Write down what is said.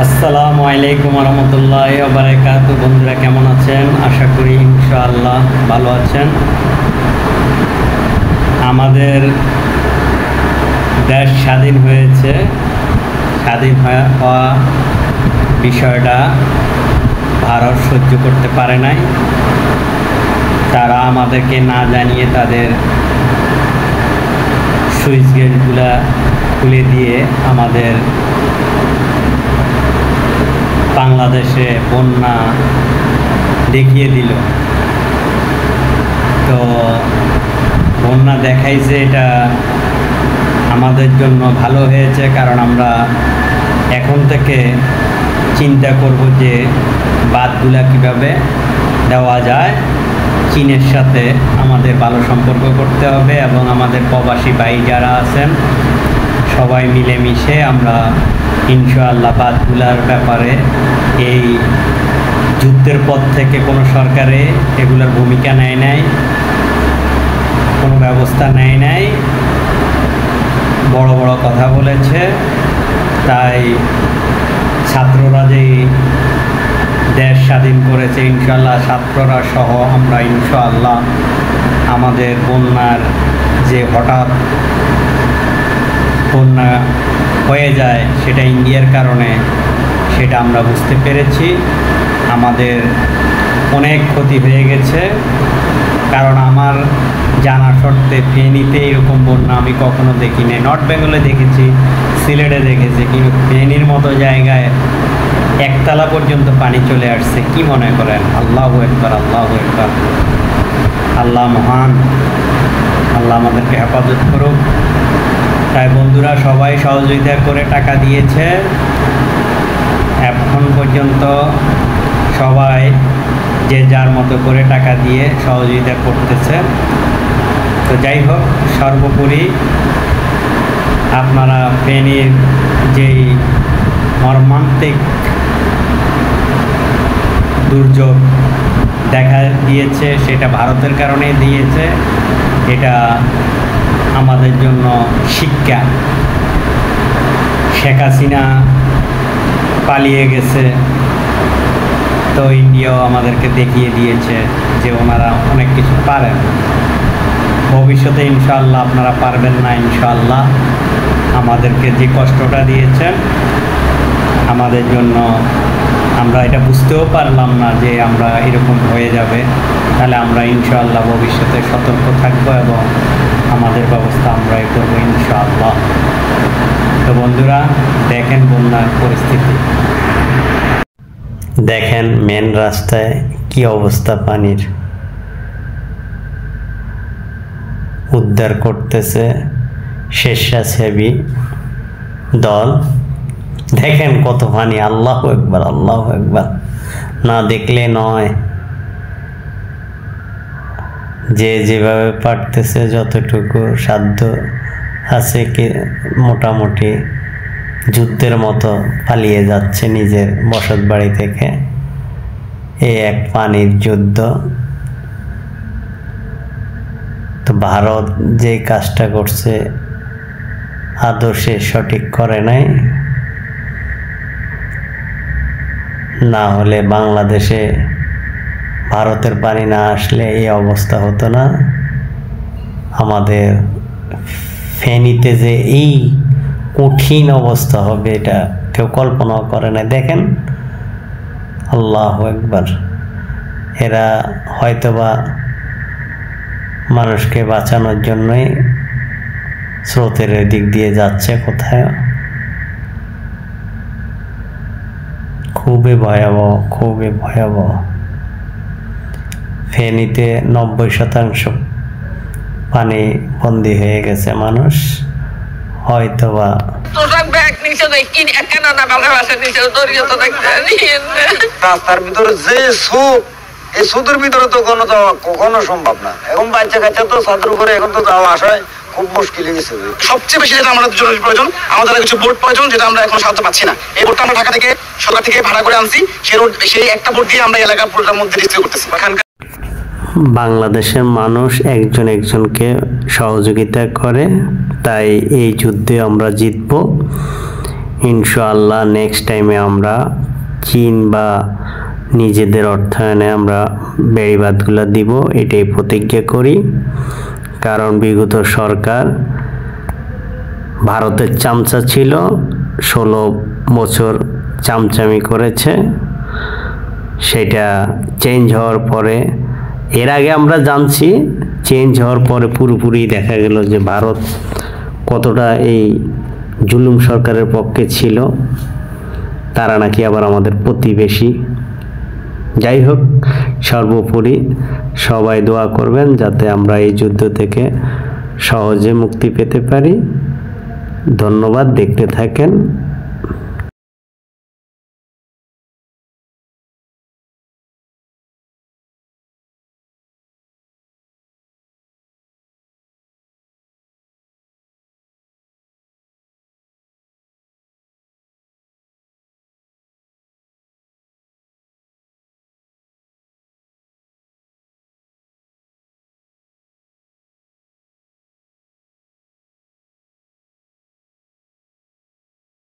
আসসালামু আলাইকুম রহমতুল্লাহি ওয়া বারাকাতুহু। বন্ধুরা কেমন আছেন? আশা করি ইনশাআল্লাহ ভালো আছেন। আমাদের দেশ স্বাধীন হয়েছে। স্বাধীন হওয়া বিষয়টা ভারত সহ্য করতে পারে নাই। তারা আমাদেরকে না জানিয়ে তাদের সুইচ গেটগুলা খুলে দিয়ে আমাদের বাংলাদেশে বন্যা দেখিয়ে দিল। তো বন্যা দেখাইছে, এটা আমাদের জন্য ভালো হয়েছে, কারণ আমরা এখন থেকে চিন্তা করব যে বাঁধগুলা কীভাবে দেওয়া যায়। চীনের সাথে আমাদের ভালো সম্পর্ক করতে হবে এবং আমাদের প্রবাসী ভাই যারা আছেন সবাই মিলেমিশে আমরা ইনশাআল্লাহ বাঁধগুলার ব্যাপারে এই যুদ্ধের পর থেকে কোনো সরকারে এগুলোর ভূমিকা নেয় নাই, কোনো ব্যবস্থা নেয় নাই, বড় বড় কথা বলেছে। তাই ছাত্ররা যেই দেশ স্বাধীন করেছে, ইনশাআল্লাহ ছাত্ররা সহ আমরা ইনশাআল্লাহ আমাদের বন্যার যে হঠাৎ বন্যা হয়ে যায় সেটা ইন্ডিয়ার কারণে, সেটা আমরা বুঝতে পেরেছি। আমাদের অনেক ক্ষতি হয়ে গেছে, কারণ আমার জানা সত্ত্বে ফেনীতে এরকম বন্যা আমি কখনো দেখিনি। নর্থ বেঙ্গলে দেখেছি, সিলেটে দেখেছি, কিন্তু ফেনীর মতো জায়গায় একতলা পর্যন্ত পানি চলে আসছে। কি মনে করেন? আল্লাহু আকবার, আল্লাহু আকবার। আল্লাহ মহান, আল্লাহ আমাদেরকে হেফাজত করুক। তাই বন্ধুরা সবাই সহযোগিতা করে টাকা দিয়েছে। এখন পর্যন্ত সবাই যে যার মতো করে টাকা দিয়ে সহযোগিতা করতেছে। তো যাই হোক, সর্বোপরি আপনারা ফেনীর যেই মর্মান্তিক দুর্যোগ দেখা দিয়েছে সেটা ভারতের কারণে দিয়েছে। এটা আমাদের জন্য শিক্ষা। শেখ হাসিনা পালিয়ে গেছে, তো ইন্ডিয়াও আমাদেরকে দেখিয়ে দিয়েছে যে ওনারা অনেক কিছু পারেন। ভবিষ্যতে ইনশাআল্লাহ আপনারা পারবেন না। ইনশাআল্লাহ আমাদেরকে যে কষ্টটা দিয়েছেন আমাদের জন্য, আমরা এটা বুঝতেও পারলাম না যে আমরা এরকম হয়ে যাবে। তাহলে আমরা ইনশাআল্লাহ ভবিষ্যতে সতর্ক থাকবো এবং আমাদের ব্যবস্থা আমরাই করবো ইনশাআল্লাহ। তো বন্ধুরা দেখেন বন্যার পরিস্থিতি, দেখেন মেন রাস্তায় কি অবস্থা পানির। উদ্ধার করতেছে স্বেচ্ছাসেবী দল। দেখেন কত পানি। আল্লাহু আকবার, আল্লাহু আকবার। না দেখলে নয়, যে যেভাবে পারতেছে যতটুকু সাধ্য আছে কি মোটামুটি যুদ্ধের মতো পালিয়ে যাচ্ছে নিজের বসত বাড়ি থেকে। এই এক পানির যুদ্ধ। তো ভারত যে কাজটা করছে আদর্শে সঠিক করে নাই। না হলে বাংলাদেশে ভারতের পানি না আসলে এই অবস্থা হতো না। আমাদের ফেনীতে যে এই কঠিন অবস্থা হবে এটা কেউ কল্পনাও করে না। দেখেন, আল্লাহু আকবার। এরা হয়তোবা মানুষকে বাঁচানোর জন্যই স্রোতের দিক দিয়ে যাচ্ছে কোথায়। খুবই ভয়াবহ, খুবই ভয়াবহ। ফেনীতে 90% পানি বন্দী হয়ে গেছে মানুষ। হয়তোবা রাস্তার ভিতরে যে সুখ, এই সুদের ভিতরে তো কোনো যাওয়া কখনো সম্ভব না। এখন বাচ্চা কাচ্চা তো ছাত্র করে এখন তো যাওয়া আসায় খুব মুশকিল হয়ে গেছে। সবচেয়ে বেশি যেটা আমাদের জরুরি প্রয়োজন, আমাদের কিছু বোট প্রয়োজন, যেটা আমরা এখন সাহায্য পাচ্ছি না। এই বোটটা আমরা ঢাকা থেকে সরকার থেকে ভাড়া করে আনছি। সেই একটা বোট দিয়ে আমরা এলাকা পুরোটার মধ্যে ডিস্ট্রিবিউট করতেছি। বাংলাদেশের মানুষ একজন একজনকে সহযোগিতা করে, তাই এই যুদ্ধে আমরা জিতব ইনশাআল্লাহ নেক্সট টাইমে আমরা চীন বা নিজেদের অর্থায়নে আমরা বেড়িবাঁধগুলো দিব, এটাই প্রতিজ্ঞা করি। কারণ বিগত সরকার ভারতের চামচা ছিল, 16 বছর চামচামি করেছে। সেটা চেঞ্জ হওয়ার পরে, এর আগে আমরা জানছি, চেঞ্জ হওয়ার পরে পুরোপুরি দেখা গেল যে ভারত কতটা এই জুলুম সরকারের পক্ষে ছিল। তারা নাকি আবার আমাদের প্রতিবেশী। যাই হোক, সর্বোপরি সবাই দোয়া করবেন যাতে আমরা এই যুদ্ধ থেকে সহজে মুক্তি পেতে পারি। ধন্যবাদ, দেখতে থাকেন।